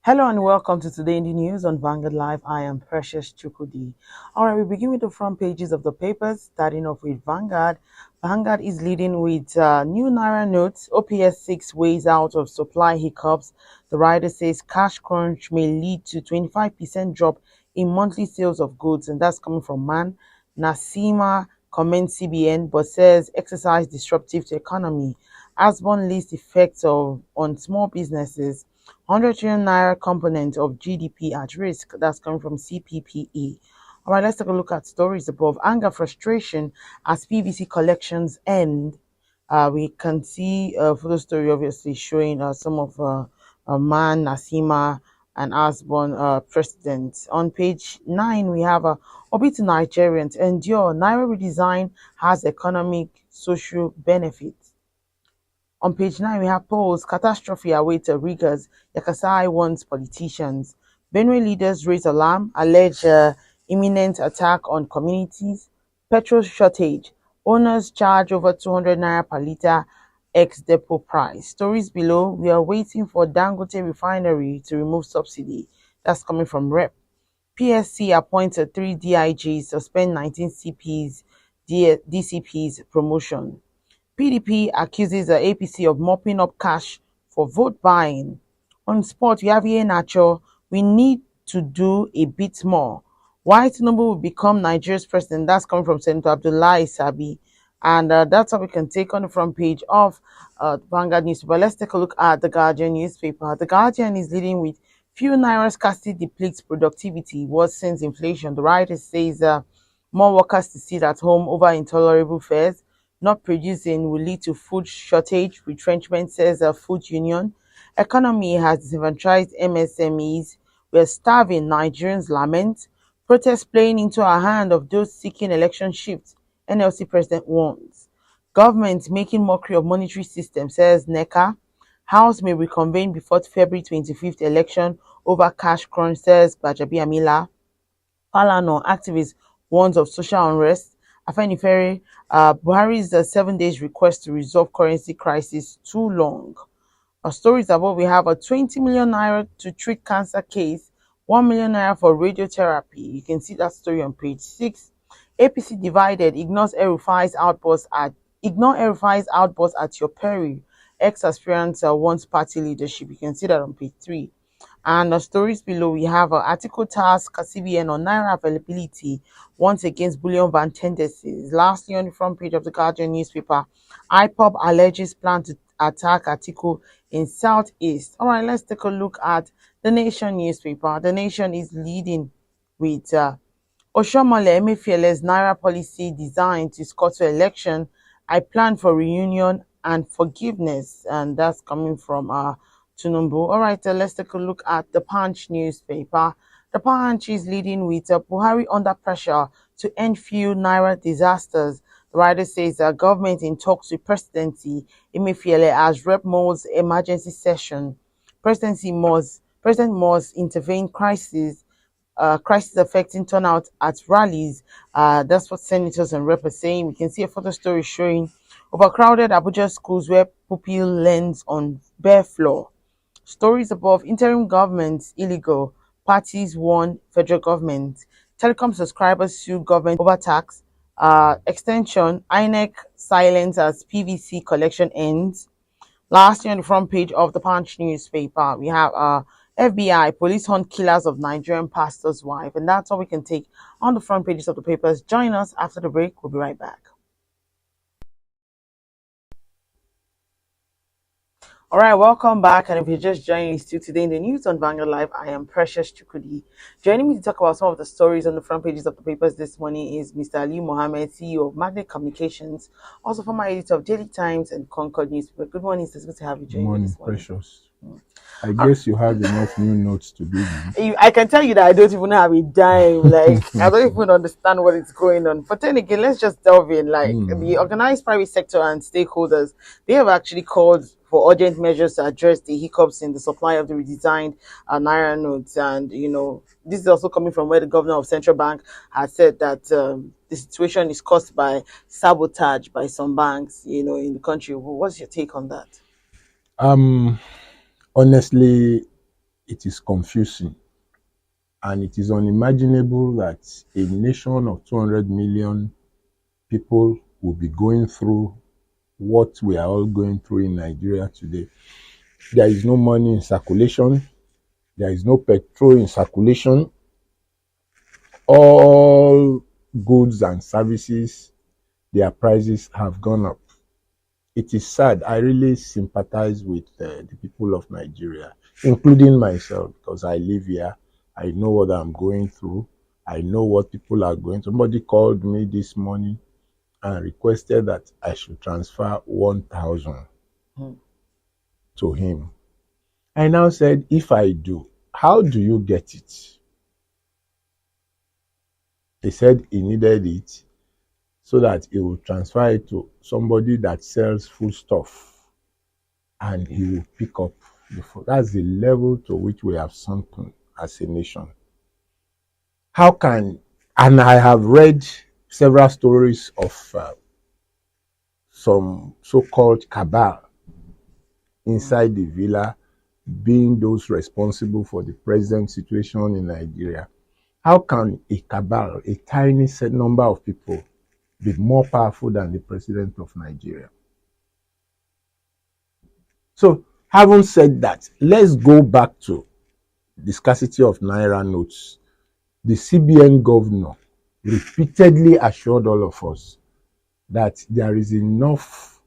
Hello and welcome to Today in the News on Vanguard Live. I am Precious Chukudi. All right, we begin with the front pages of the papers, starting off with Vanguard. Vanguard is leading with new Naira notes. OPS 6 weighs out of supply hiccups. The writer says cash crunch may lead to 25% drop in monthly sales of goods, and that's coming from Man. Nasima comments CBN but says exercise disruptive to economy. Asbon lists effects on small businesses. 100 trillion naira component of GDP at risk. That's coming from CPPE. All right, let's take a look at stories above. Anger, frustration as PVC collections end. We can see a photo story obviously showing some of Man, Nasima, and Asbon presidents. On page 9, we have Obi to Nigerians. Endure. Naira redesign has economic, social benefits. On page 9, we have polls. Catastrophe awaits Riga's. Yamasaki warns politicians. Benue leaders raise alarm, allege imminent attack on communities. Petrol shortage. Owners charge over 200 naira per litre ex-depot price. Stories below. We are waiting for Dangote refinery to remove subsidy. That's coming from Rep. PSC appointed 3 DIGs, suspend 19 CPs, DCPs promotion. PDP accuses the APC of mopping up cash for vote buying. On sport, we have here Nacho. We need to do a bit more. Why Tinubu will become Nigeria's president? That's coming from Senator Abdullahi Sabi. And that's how we can take on the front page of Vanguard newspaper. Let's take a look at the Guardian newspaper. The Guardian is leading with few naira scarcity depletes productivity, worsens inflation. The writer says more workers to sit at home over intolerable fares. Not producing will lead to food shortage, retrenchment, says a food union. Economy has disenfranchised MSMEs. We're starving, Nigerians lament. Protests playing into our hand of those seeking election shifts, NLC president warns. Government making mockery of monetary system, says NECA. House may reconvene before February 25th election over cash crunch, says Bajabi Amila. Falano, activist, warns of social unrest. Afenifere, Buhari's 7 days request to resolve currency crisis too long. Our stories about we have a 20 million naira to treat cancer case, 1 million naira for radiotherapy. You can see that story on page 6. APC divided, ignore El-Rufai's outburst at your peril. Ex-aspirant wants party leadership. You can see that on page 3. And the stories below, we have an article task CBN on Naira availability once against bullion van tendencies. Lastly, on the front page of the Guardian newspaper, IPOB alleges plan to attack article in Southeast. All right, let's take a look at the Nation newspaper. The Nation is leading with Oshomole Emefiele's Naira policy designed to scuttle election. I plan for reunion and forgiveness, and that's coming from Tinubu. All right, let's take a look at the Punch newspaper. The Punch is leading with Buhari under pressure to end few Naira disasters. The writer says government in talks with presidency. Emefiele as rep molds emergency session. President must intervene crisis affecting turnout at rallies. That's what senators and rep are saying. We can see a photo story showing overcrowded Abuja schools where pupil lands on bare floor. Stories above, interim government illegal, parties warn federal government. Telecom subscribers sue government over tax. Extension, INEC silence as PVC collection ends. Lastly, on the front page of the Punch newspaper, we have FBI, police hunt killers of Nigerian pastor's wife. And that's all we can take on the front pages of the papers. Join us after the break. We'll be right back. All right, welcome back. And if you're just joining us today in the news on Vanguard Live, I am Precious Chukudi. Joining me to talk about some of the stories on the front pages of the papers this morning is Mr. Ali Mohammed, CEO of Magnet Communications, also former editor of Daily Times and Concord Newspaper. Good morning, it's good to have you joining me this morning. Precious. I guess you have enough new notes to do this. I can tell you that I don't even have a dime. Like, I don't even understand what is going on. But then again, let's just delve in. Like, the organized private sector and stakeholders, they have actually called for urgent measures to address the hiccups in the supply of the redesigned Naira notes. And, you know, this is also coming from where the governor of Central Bank has said that the situation is caused by sabotage by some banks, you know, in the country. What's your take on that? Honestly, it is confusing. And it is unimaginable that a nation of 200 million people will be going through what we are all going through in Nigeria today. There is no money in circulation. There is no petrol in circulation. All goods and services, their prices have gone up. It is sad. I really sympathize with the people of Nigeria, including myself, because I live here. I know what I'm going through. I know what people are going through. Somebody called me this morning and requested that I should transfer 1,000 Hmm. to him. I now said, if I do, how do you get it? He said he needed it so that he will transfer it to somebody that sells food stuff and he will pick up the food. That's the level to which we have sunken as a nation. How can, and I have read several stories of some so called cabal inside the villa being those responsible for the present situation in Nigeria. How can a cabal, a tiny set number of people, be more powerful than the president of Nigeria? So, having said that, let's go back to the scarcity of Naira notes. The CBN governor repeatedly assured all of us that there is enough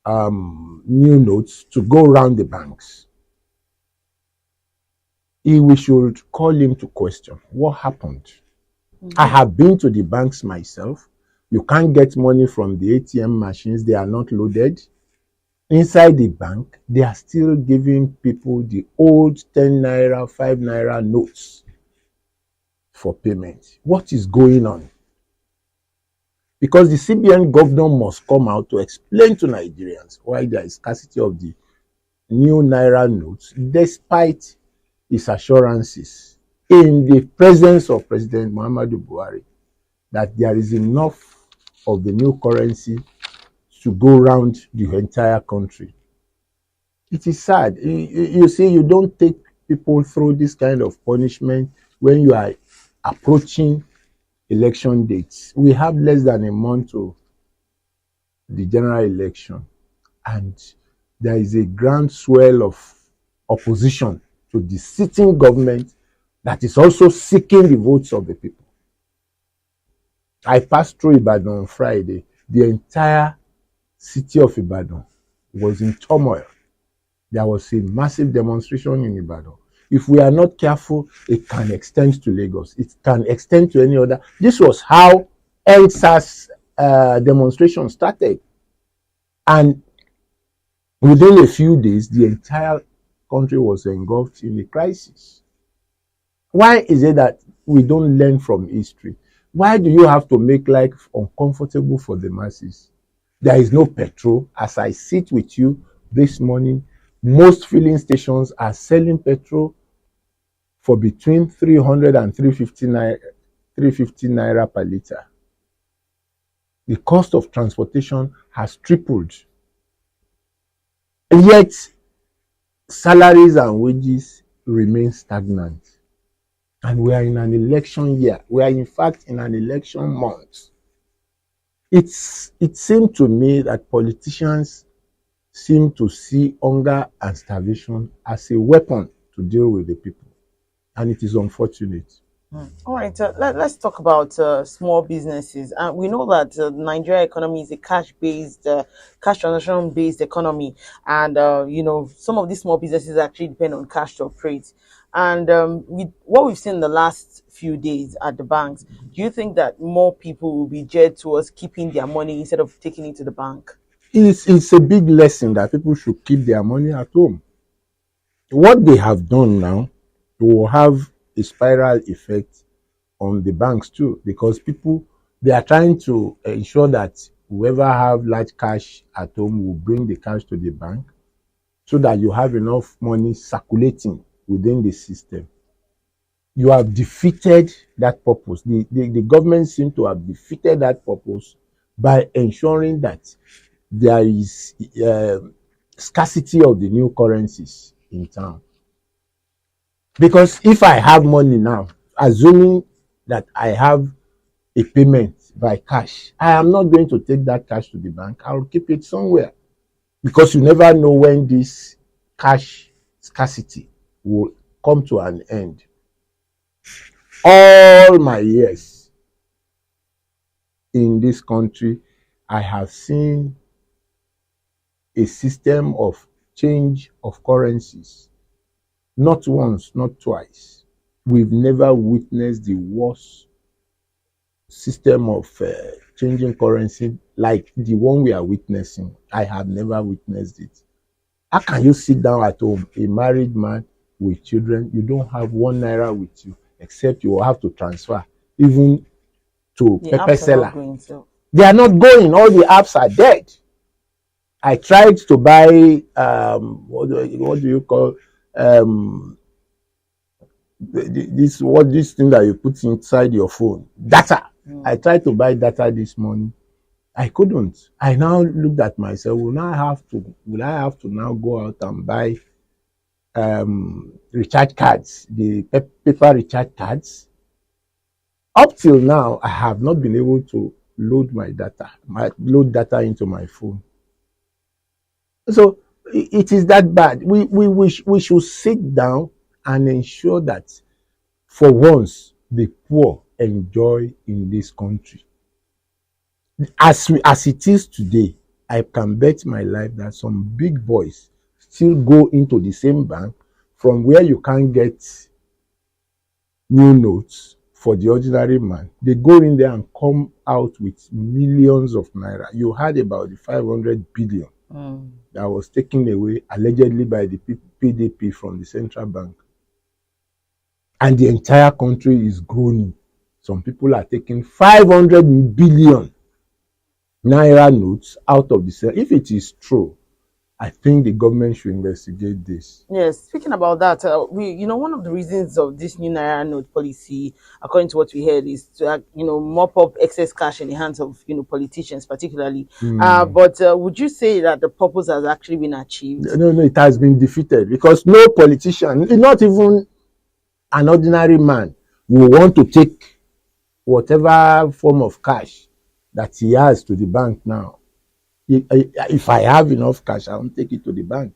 new notes to go around the banks. We should call him to question what happened. I have been to the banks myself. You can't get money from the ATM machines, they are not loaded. Inside the bank, they are still giving people the old 10 naira, 5 naira notes for payment. What is going on? Because the CBN governor must come out to explain to Nigerians why there is scarcity of the new naira notes, despite his assurances in the presence of President Muhammadu Buhari that there is enough of the new currency to go around the entire country. It is sad. You see, you don't take people through this kind of punishment when you are approaching election dates. We have less than a month to the general election, and there is a groundswell of opposition to the sitting government that is also seeking the votes of the people. I passed through Ibadan on Friday. The entire city of Ibadan was in turmoil. There was a massive demonstration in Ibadan. If we are not careful, it can extend to Lagos. It can extend to any other. This was how EndSARS demonstration started. And within a few days, the entire country was engulfed in a crisis. Why is it that we don't learn from history? Why do you have to make life uncomfortable for the masses? There is no petrol. As I sit with you this morning, most filling stations are selling petrol for between 300 and 350 naira per litre. The cost of transportation has tripled. And yet, salaries and wages remain stagnant. And we are in an election year. We are, in fact, in an election month. It seemed to me that politicians seem to see hunger and starvation as a weapon to deal with the people. And it is unfortunate. All right, let's talk about small businesses. We know that the Nigeria economy is a cash-based, cash transaction-based economy, and some of these small businesses actually depend on cash to operate. And with what we've seen in the last few days at the banks, do you think that more people will be geared towards keeping their money instead of taking it to the bank? It's a big lesson that people should keep their money at home. What they have done now will have a spiral effect on the banks too, because people, they are trying to ensure that whoever have large cash at home will bring the cash to the bank so that you have enough money circulating within the system. You have defeated that purpose. The government seems to have defeated that purpose by ensuring that there is scarcity of the new currencies in town. Because if I have money now, assuming that I have a payment by cash, I am not going to take that cash to the bank. I'll keep it somewhere because you never know when this cash scarcity will come to an end. All my years in this country, I have seen a system of change of currencies. Not once, not twice. We've never witnessed the worst system of changing currency like the one we are witnessing. I have never witnessed it. How can you sit down at home, a married man with children, you don't have 1 naira with you, except you will have to transfer, even to The pepper apps are not seller. going so. They are not going. All the apps are dead. I tried to buy what do you call um, this thing that you put inside your phone, data. I tried to buy data this morning. I couldn't. I now looked at myself. Will I have to now go out and buy recharge cards, the paper recharge cards? Up till now, I have not been able to load data into my phone. So it is that bad. We should sit down and ensure that for once the poor enjoy in this country. As it is today, I can bet my life that some big boys still go into the same bank from where you can't get new notes for the ordinary man. They go in there and come out with millions of naira. You heard about the 500 billion that was taken away allegedly by the PDP from the central bank. And the entire country is groaning. Some people are taking 500 billion naira notes out of the cell. If it is true, I think the government should investigate this. Yes, speaking about that, one of the reasons of this new Naira note policy, according to what we heard, is to, mop up excess cash in the hands of, politicians, particularly. But would you say that the purpose has actually been achieved? No, it has been defeated because no politician, not even an ordinary man, will want to take whatever form of cash that he has to the bank now. If I have enough cash, I won't take it to the bank.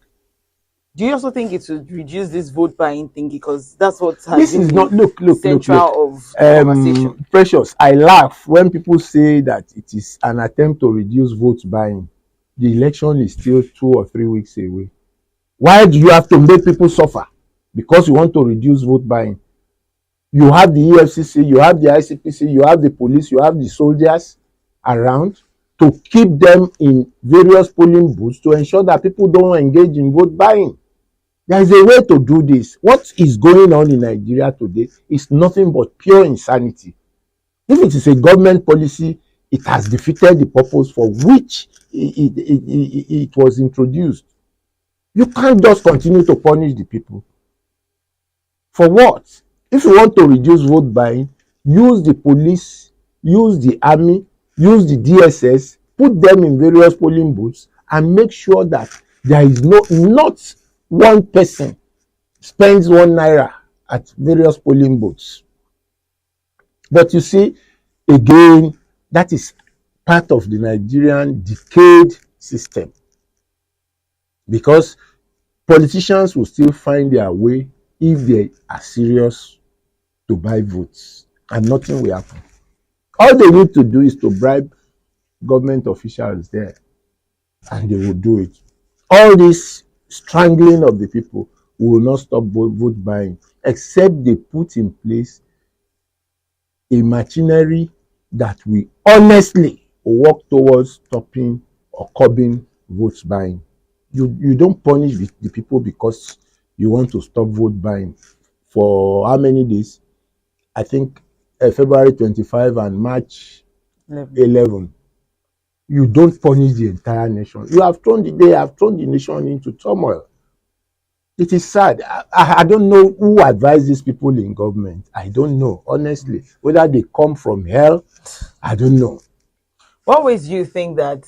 Do you also think it would reduce this vote buying thing, because that's what has This been is the not look central of the conversation? Precious. I laugh when people say that it is an attempt to reduce vote buying. The election is still 2 or 3 weeks away. Why do you have to make people suffer because you want to reduce vote buying? You have the EFCC, you have the ICPC, you have the police, you have the soldiers around to keep them in various polling booths to ensure that people don't engage in vote buying. There is a way to do this. What is going on in Nigeria today is nothing but pure insanity. If it is a government policy, it has defeated the purpose for which it was introduced. You can't just continue to punish the people. For what? If you want to reduce vote buying, use the police, use the army, use the DSS, put them in various polling booths and make sure that there is not one person spends 1 naira at various polling booths. But you see, again, that is part of the Nigerian decayed system, because politicians will still find their way if they are serious to buy votes, and nothing will happen. All they need to do is to bribe government officials there, and they will do it. All this strangling of the people will not stop vote buying, except they put in place a machinery that will honestly work towards stopping or curbing vote buying. You don't punish the people because you want to stop vote buying. For how many days? I think February 25 and March 11. You don't punish the entire nation. They have thrown the nation into turmoil. It is sad. I don't know who advised these people in government. I don't know, honestly. Whether they come from hell, I don't know. What ways do you think that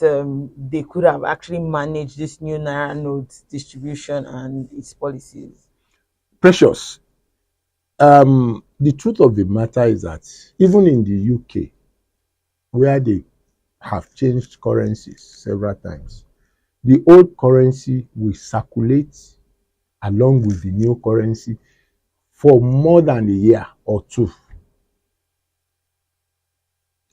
they could have actually managed this new Naira note distribution and its policies? Precious. The truth of the matter is that even in the UK, where they have changed currencies several times, the old currency will circulate along with the new currency for more than a year or two.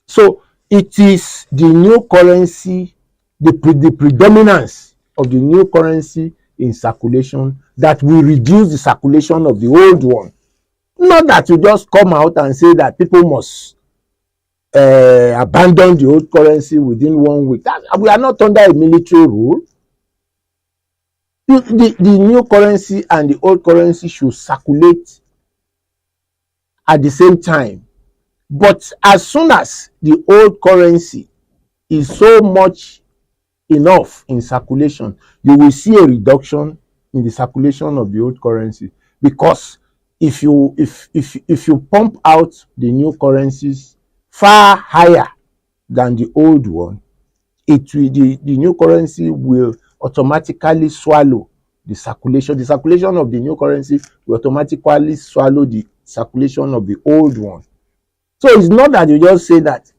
So it is the new currency, the predominance of the new currency in circulation that will reduce the circulation of the old one. Not that you just come out and say that people must abandon the old currency within 1 week. We are not under a military rule. The new currency and the old currency should circulate at the same time. But as soon as the old currency is so much enough in circulation, you will see a reduction in the circulation of the old currency, because if you pump out the new currencies far higher than the old one, the new currency will automatically swallow the circulation. The circulation of the new currency will automatically swallow the circulation of the old one. So it's not that you just say that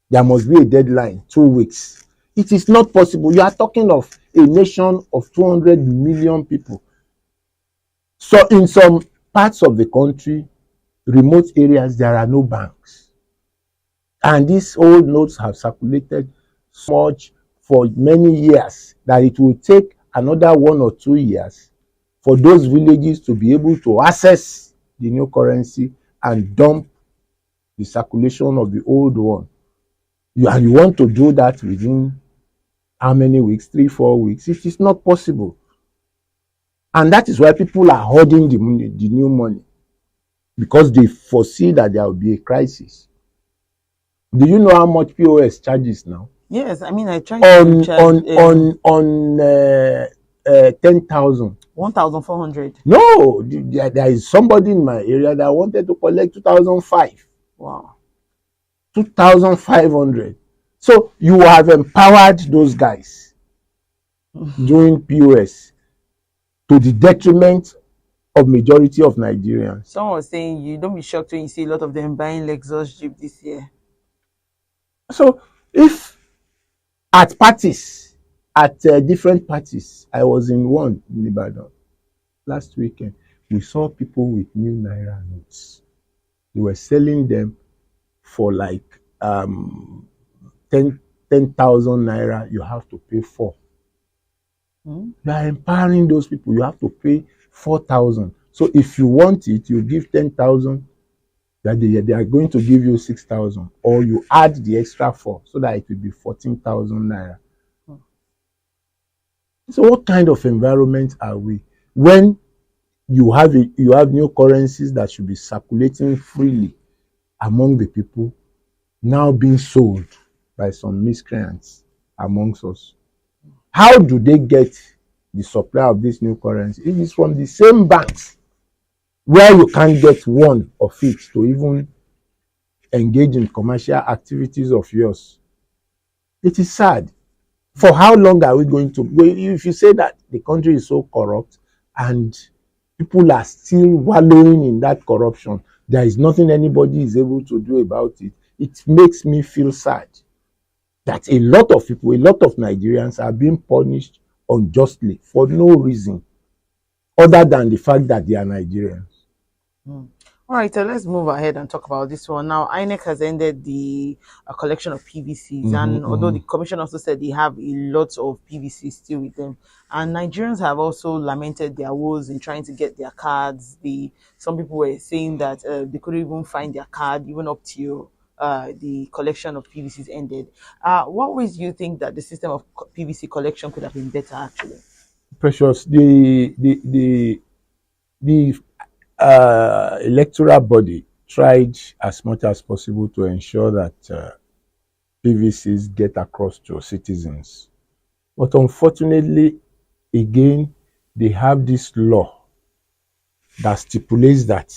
there must be a deadline, 2 weeks. It is not possible. You are talking of a nation of 200 million people. So in some parts of the country, remote areas, there are no banks. And these old notes have circulated so much for many years that it will take another 1 or 2 years for those villages to be able to access the new currency and dump the circulation of the old one. And you want to do that within how many weeks? 3, 4 weeks? It is not possible. And that is why people are hoarding the new money, because they foresee that there will be a crisis. Do you know how much POS charges now? Yes, I mean, I tried to charge on 10,000. 1,400. No, there is somebody in my area that wanted to collect 2,005. Wow. 2,500. So you have empowered those guys doing POS to the detriment of majority of Nigerians. Someone was saying you don't be shocked when you see a lot of them buying Lexus Jeep this year. So if at parties, at different parties, I was in one in Ibadan last weekend, we saw people with new Naira notes. They were selling them for like 10,000 Naira, you have to pay 4. You are empowering those people. You have to pay 4,000. So if you want it, you give 10,000. That they are going to give you 6,000, or you add the extra 4, so that it will be 14,000 Naira. So what kind of environment are we when you have new currencies that should be circulating freely among the people, now being sold by some miscreants amongst us? How do they get the supply of this new currency? It is from the same banks where you can't get one of it to even engage in commercial activities of yours. It is sad. For how long are we going to? If you say that the country is so corrupt and people are still wallowing in that corruption, there is nothing anybody is able to do about it. It makes me feel sad that a lot of people, a lot of Nigerians are being punished unjustly for no reason other than the fact that they are Nigerians. All right, so let's move ahead and talk about this one. Now, INEC has ended the collection of PVCs, and although the commission also said they have a lot of PVCs still with them, and Nigerians have also lamented their woes in trying to get their cards. Some people were saying that they couldn't even find their card even up till the collection of PVCs ended. What ways do you think that the system of PVC collection could have been better, actually? Precious, the electoral body tried as much as possible to ensure that PVCs get across to citizens. But unfortunately, again, they have this law that stipulates that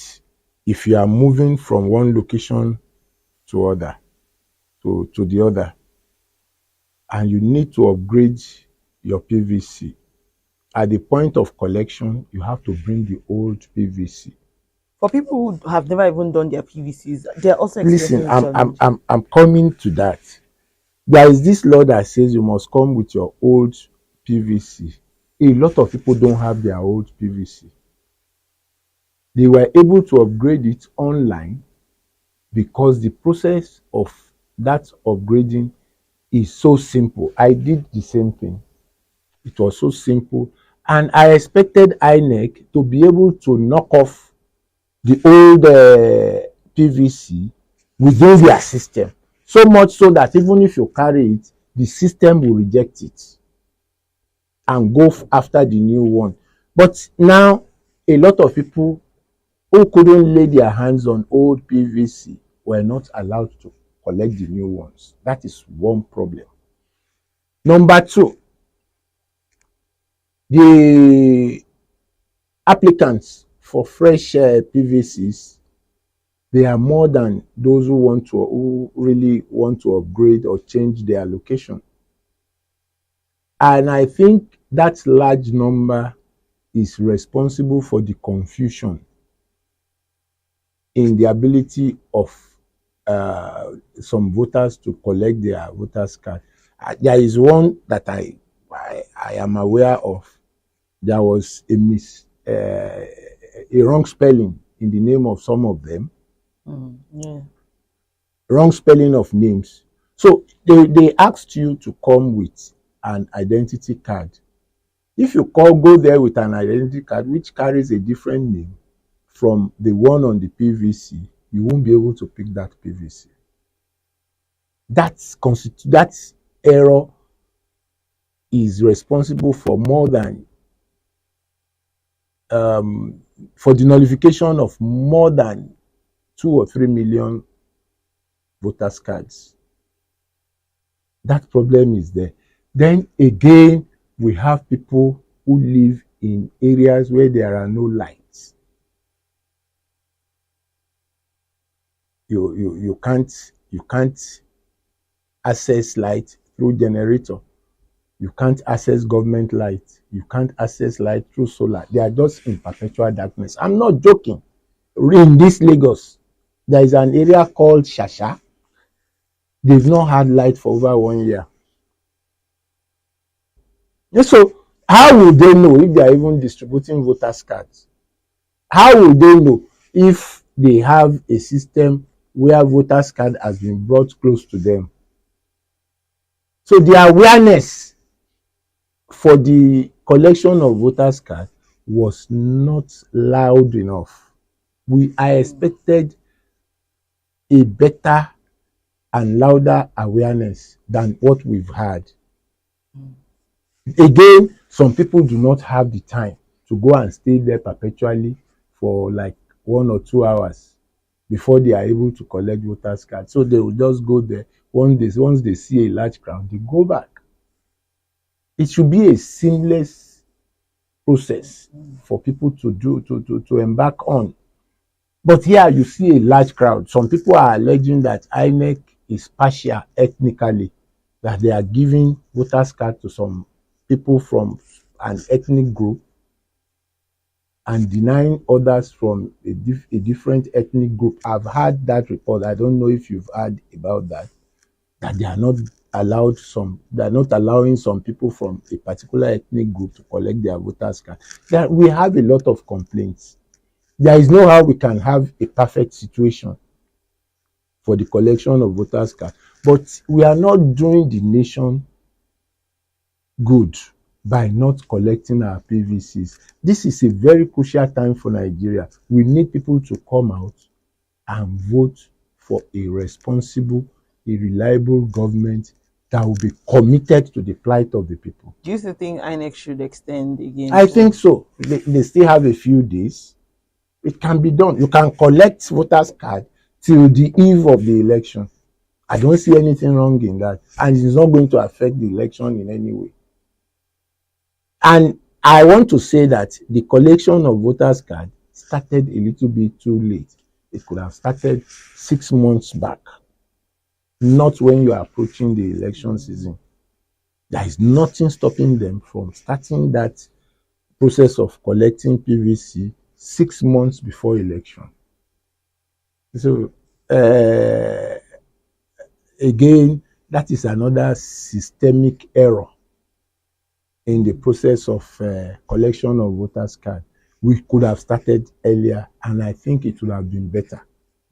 if you are moving from one location to the other, and you need to upgrade your PVC, at the point of collection, you have to bring the old PVC. For people who have never even done their PVCs, they're also Listen, experiencing the challenge. I'm coming to that. There is this law that says you must come with your old PVC. A lot of people don't have their old PVC. They were able to upgrade it online because the process of that upgrading is so simple. I did the same thing. It was so simple. And I expected INEC to be able to knock off the old PVC within their system. So much so that even if you carry it, the system will reject it and go after the new one. But now, a lot of people who couldn't lay their hands on old PVC were not allowed to collect the new ones. That is one problem. Number two, the applicants for fresh PVCs, they are more than those who really want to upgrade or change their location. And I think that large number is responsible for the confusion in the ability of some voters to collect their voters card. There is one that I am aware of. There was a wrong spelling in the name of some of them. Yeah. Wrong spelling of names. So they asked you to come with an identity card. If you go there with an identity card which carries a different name from the one on the PVC, you won't be able to pick that PVC. That error is responsible for more than for the nullification of more than 2 or 3 million voters cards. That problem is there. Then again, we have people who live in areas where there are no lights. You can't access light through generator. You can't access government light. You can't access light through solar. They are just in perpetual darkness. I'm not joking. In this Lagos, there is an area called Shasha. They've not had light for over 1 year. And so, how will they know if they are even distributing voters cards? How will they know if they have a system where voters card has been brought close to them? So the awareness for the collection of voters card was not loud enough. I expected a better and louder awareness than what we've had. Again, some people do not have the time to go and stay there perpetually for like 1 or 2 hours before they are able to collect voters card. So they will just go there. Once they see a large crowd, they go back. It should be a seamless process for people to embark on. But here you see a large crowd. Some people are alleging that INEC is partial ethnically, that they are giving voters card to some people from an ethnic group and denying others from a different ethnic group. I've heard that report. I don't know if you've heard about that they are not allowing some people from a particular ethnic group to collect their voters card. We have a lot of complaints. There is no how we can have a perfect situation for the collection of voters card, but we are not doing the nation good by not collecting our PVCs. This is a very crucial time for Nigeria. We need people to come out and vote for a responsible, a reliable government that will be committed to the plight of the people. Do you still think INEC should extend again? I think so. They still have a few days. It can be done. You can collect voters card till the eve of the election. I don't see anything wrong in that. And it's not going to affect the election in any way. And I want to say that the collection of voters card started a little bit too late. It could have started 6 months back, not when you are approaching the election season. There is nothing stopping them from starting that process of collecting PVC 6 months before election. So uh, again, that is another systemic error in the process of collection of voters' card. We could have started earlier, and I think it would have been better.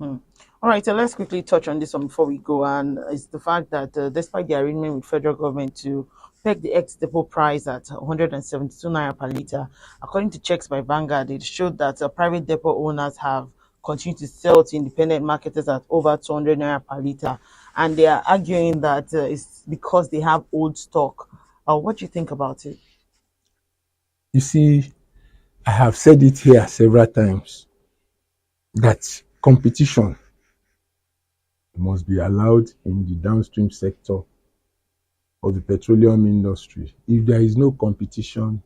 Mm. All right, so let's quickly touch on this one before we go. And it's the fact that despite the arrangement with federal government to peg the ex-depot price at 172 naira per liter, according to checks by Vanguard, it showed that private depot owners have continued to sell to independent marketers at over 200 naira per liter, and they are arguing that it's because they have old stock. What do you think about it? You see, I have said it here several times that competition must be allowed in the downstream sector of the petroleum industry. If there is no competition,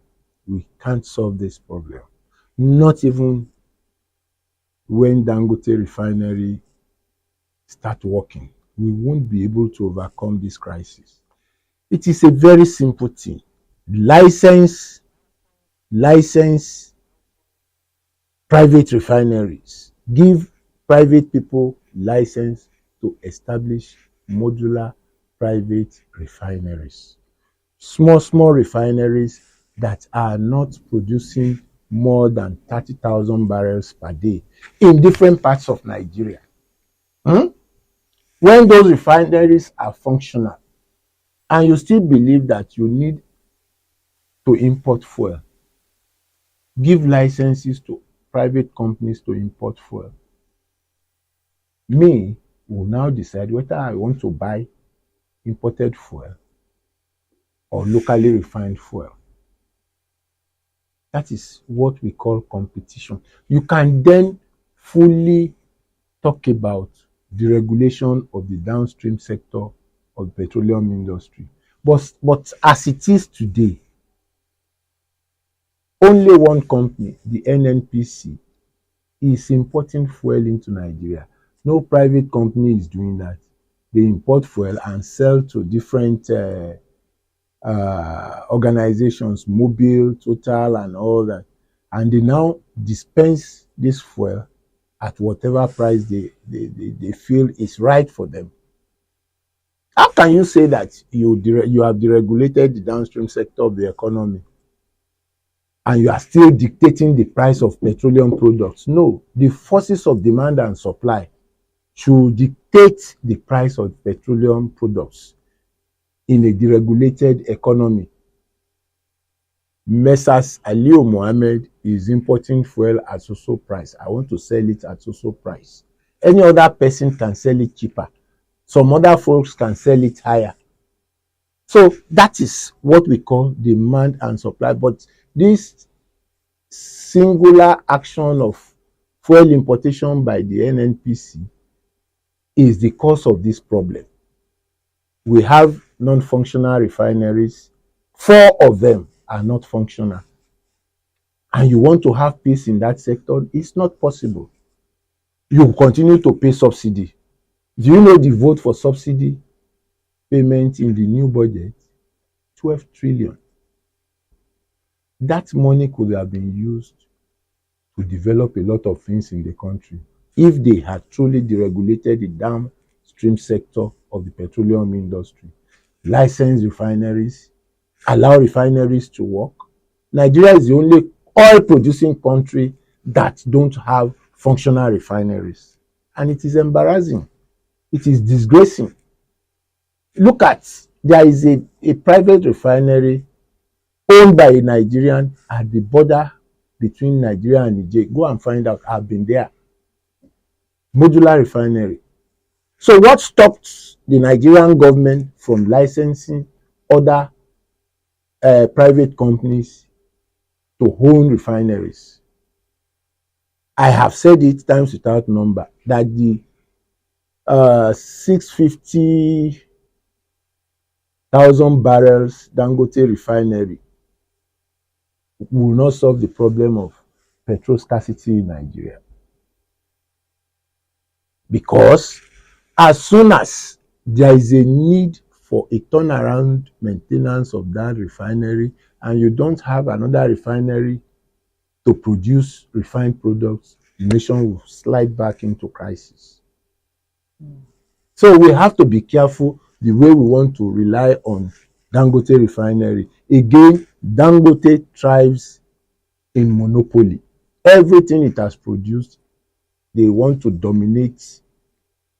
we can't solve this problem. Not even when Dangote refinery start working, we won't be able to overcome this crisis. It is a very simple thing. License private refineries. Give private people license to establish modular private refineries. Small refineries that are not producing more than 30,000 barrels per day in different parts of Nigeria. When those refineries are functional and you still believe that you need to import fuel, give licenses to private companies to import fuel. Me will now decide whether I want to buy imported fuel or locally refined fuel. That is what we call competition. You can then fully talk about the regulation of the downstream sector of the petroleum industry. But as it is today, only one company, the NNPC, is importing fuel into Nigeria. No private company is doing that. They import fuel and sell to different organizations, Mobil, Total, and all that. And they now dispense this fuel at whatever price they feel is right for them. How can you say that you have deregulated the downstream sector of the economy and you are still dictating the price of petroleum products? No, the forces of demand and supply should dictate the price of petroleum products in a deregulated economy. Messrs. Aliu Mohammed is importing fuel at so price. I want to sell it at so price. Any other person can sell it cheaper. Some other folks can sell it higher. So that is what we call demand and supply. But this singular action of fuel importation by the NNPC is the cause of this problem. We have non-functional refineries. 4 of them are not functional. And you want to have peace in that sector, it's not possible. You continue to pay subsidy. Do you know the vote for subsidy payment in the new budget? 12 trillion. That money could have been used to develop a lot of things in the country if they had truly deregulated the downstream sector of the petroleum industry. License refineries, allow refineries to work. Nigeria is the only oil producing country that don't have functional refineries. And it is embarrassing. It is disgracing. Look at, there is a private refinery owned by a Nigerian at the border between Nigeria and Niger. Go and find out. I've been there. Modular refinery. So what stopped the Nigerian government from licensing other private companies to own refineries? I have said it times without number that the 650,000 barrels Dangote refinery will not solve the problem of petrol scarcity in Nigeria. Because as soon as there is a need for a turnaround maintenance of that refinery and you don't have another refinery to produce refined products, the nation will slide back into crisis. So we have to be careful the way we want to rely on Dangote refinery. Again, Dangote thrives in monopoly. Everything it has produced, they want to dominate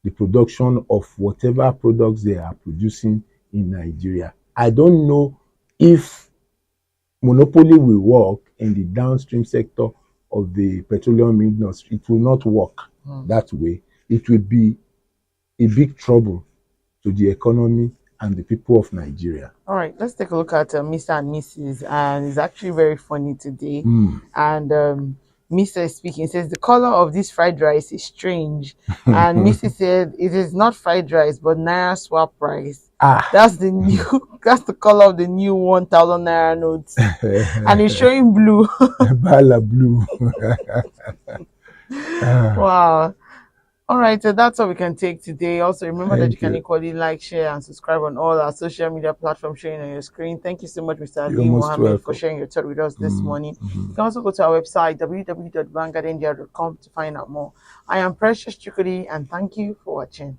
the production of whatever products they are producing in Nigeria. I don't know if monopoly will work in the downstream sector of the petroleum industry. It will not work that way. It will be a big trouble to the economy and the people of Nigeria. All right, let's take a look at Mr. and Mrs. And it's actually very funny today. And Mr. is speaking, says the color of this fried rice is strange. And Mrs. said it is not fried rice, but Naira swap rice. That's the new, that's the color of the new 1,000 Naira notes. And it's showing blue. Bala blue. Wow. All right, so that's all we can take today. Also, remember that you can equally like, share, and subscribe on all our social media platforms showing on your screen. Thank you so much, Mr. Ali Mohammed, for sharing your thought with us this morning. You can also go to our website, www.vanguardindia.com, to find out more. I am Precious Chukudi, and thank you for watching.